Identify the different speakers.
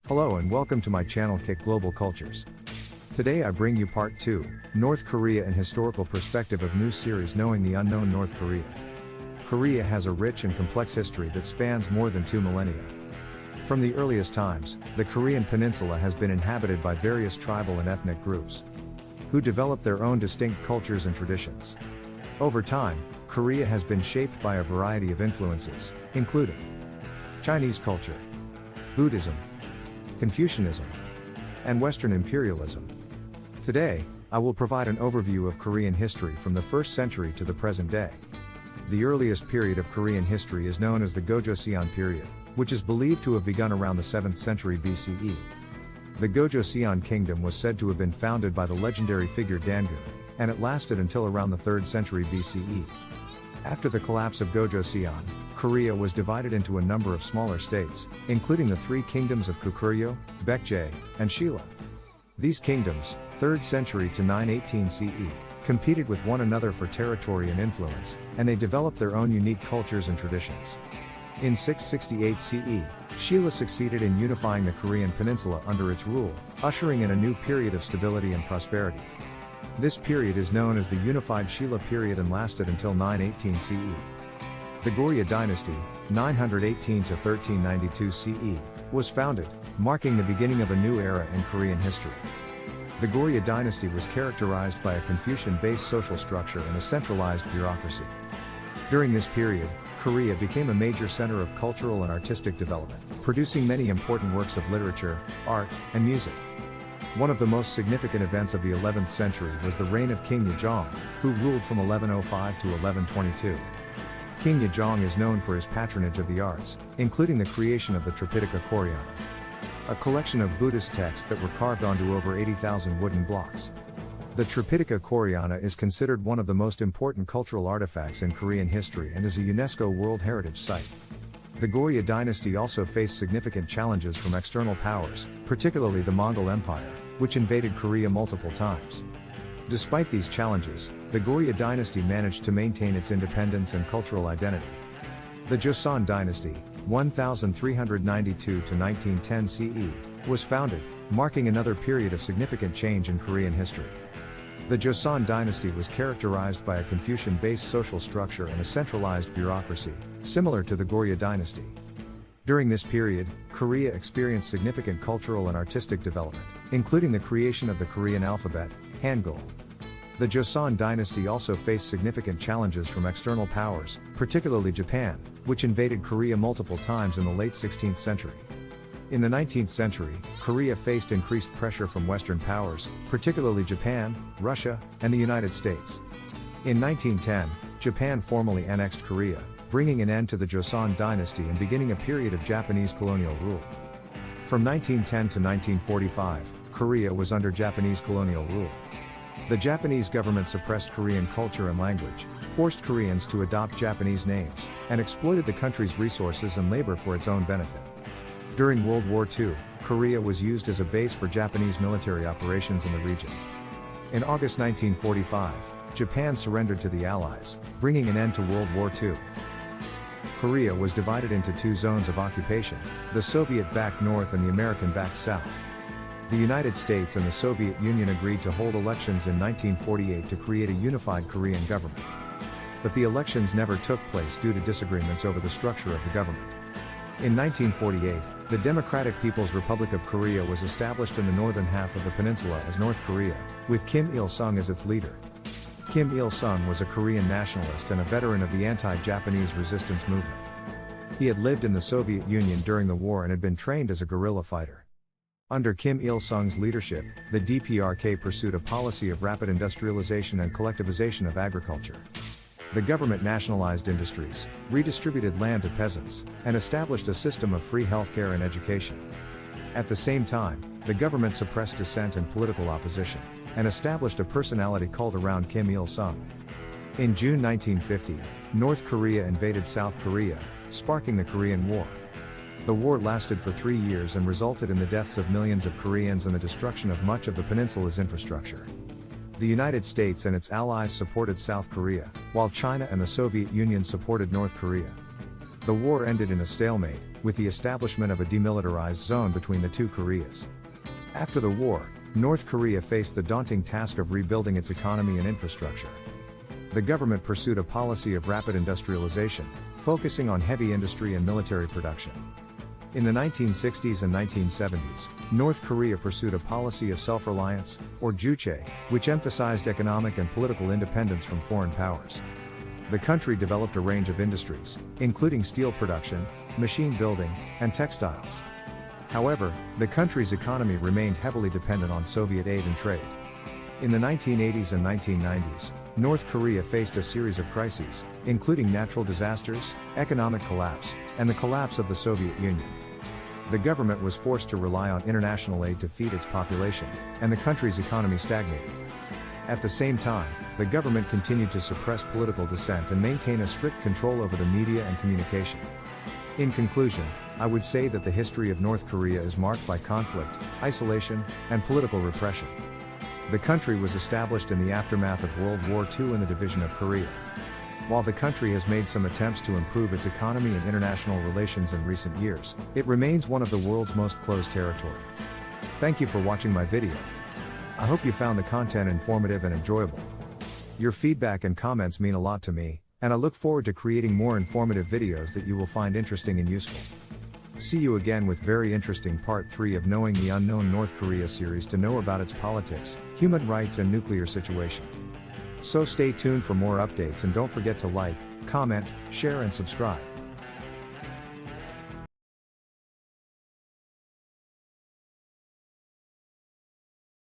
Speaker 1: Hello and welcome to my channel Kick Global Cultures. Today I bring you part 2, North Korea and Historical Perspective of new series Knowing the Unknown North Korea. Korea has a rich and complex history that spans more than 2 millennia. From the earliest times, the Korean peninsula has been inhabited by various tribal and ethnic groups, who developed their own distinct cultures and traditions. Over time, Korea has been shaped by a variety of influences, including Chinese culture, Buddhism, Confucianism, and Western imperialism. Today, I will provide an overview of Korean history from the 1st century to the present day. The earliest period of Korean history is known as the Gojoseon period, which is believed to have begun around the 7th century BCE. The Gojoseon kingdom was said to have been founded by the legendary figure Dangun, and it lasted until around the 3rd century BCE. After the collapse of Gojoseon, Korea was divided into a number of smaller states, including the Three Kingdoms of Goguryeo, Baekje, and Silla. These kingdoms, 3rd century to 918 CE, competed with one another for territory and influence, and they developed their own unique cultures and traditions. In 668 CE, Silla succeeded in unifying the Korean peninsula under its rule, ushering in a new period of stability and prosperity. This period is known as the Unified Silla period and lasted until 918 CE. The Goryeo dynasty, 918 to 1392 CE, was founded, marking the beginning of a new era in Korean history. The Goryeo dynasty was characterized by a Confucian-based social structure and a centralized bureaucracy. During this period, Korea became a major center of cultural and artistic development, producing many important works of literature, art, and music. One of the most significant events of the 11th century was the reign of King Joseon, who ruled from 1105 to 1122. King Joseon is known for his patronage of the arts, including the creation of the Tripitaka Koreana, a collection of Buddhist texts that were carved onto over 80,000 wooden blocks. The Tripitaka Koreana is considered one of the most important cultural artifacts in Korean history and is a UNESCO World Heritage Site. The Goryeo dynasty also faced significant challenges from external powers, particularly the Mongol Empire, which invaded Korea multiple times. Despite these challenges, the Goryeo dynasty managed to maintain its independence and cultural identity. The Joseon dynasty, 1392 to 1910 CE, was founded, marking another period of significant change in Korean history. The Joseon dynasty was characterized by a Confucian-based social structure and a centralized bureaucracy, similar to the Goryeo dynasty. During this period, Korea experienced significant cultural and artistic development, including the creation of the Korean alphabet, Hangul. The Joseon dynasty also faced significant challenges from external powers, particularly Japan, which invaded Korea multiple times in the late 16th century. In the 19th century, Korea faced increased pressure from Western powers, particularly Japan, Russia, and the United States. In 1910, Japan formally annexed Korea, bringing an end to the Joseon dynasty and beginning a period of Japanese colonial rule. From 1910 to 1945, Korea was under Japanese colonial rule. The Japanese government suppressed Korean culture and language, forced Koreans to adopt Japanese names, and exploited the country's resources and labor for its own benefit. During World War II, Korea was used as a base for Japanese military operations in the region. In August 1945, Japan surrendered to the Allies, bringing an end to World War II. Korea was divided into 2 zones of occupation, the Soviet-backed North and the American-backed South. The United States and the Soviet Union agreed to hold elections in 1948 to create a unified Korean government. But the elections never took place due to disagreements over the structure of the government. In 1948, the Democratic People's Republic of Korea was established in the northern half of the peninsula as North Korea, with Kim Il-sung as its leader. Kim Il-sung was a Korean nationalist and a veteran of the anti-Japanese resistance movement. He had lived in the Soviet Union during the war and had been trained as a guerrilla fighter. Under Kim Il-sung's leadership, the DPRK pursued a policy of rapid industrialization and collectivization of agriculture. The government nationalized industries, redistributed land to peasants, and established a system of free healthcare and education. At the same time, the government suppressed dissent and political opposition, and established a personality cult around Kim Il-sung. In June 1950, North Korea invaded South Korea, sparking the Korean War. The war lasted for 3 years and resulted in the deaths of millions of Koreans and the destruction of much of the peninsula's infrastructure. The United States and its allies supported South Korea, while China and the Soviet Union supported North Korea. The war ended in a stalemate, with the establishment of a demilitarized zone between the two Koreas. After the war, North Korea faced the daunting task of rebuilding its economy and infrastructure. The government pursued a policy of rapid industrialization, focusing on heavy industry and military production. In the 1960s and 1970s, North Korea pursued a policy of self-reliance, or juche, which emphasized economic and political independence from foreign powers. The country developed a range of industries, including steel production, machine building, and textiles. However, the country's economy remained heavily dependent on Soviet aid and trade. In the 1980s and 1990s, North Korea faced a series of crises, including natural disasters, economic collapse, and the collapse of the Soviet Union. The government was forced to rely on international aid to feed its population, and the country's economy stagnated. At the same time, the government continued to suppress political dissent and maintain a strict control over the media and communication. In conclusion, I would say that the history of North Korea is marked by conflict, isolation, and political repression. The country was established in the aftermath of World War II and the division of Korea. While the country has made some attempts to improve its economy and international relations in recent years, it remains one of the world's most closed territory. Thank you for watching my video. I hope you found the content informative and enjoyable. Your feedback and comments mean a lot to me, and I look forward to creating more informative videos that you will find interesting and useful. See you again with very interesting part 3 of Knowing the Unknown North Korea series to know about its politics, human rights and nuclear situation. So stay tuned for more updates and don't forget to like, comment, share and subscribe.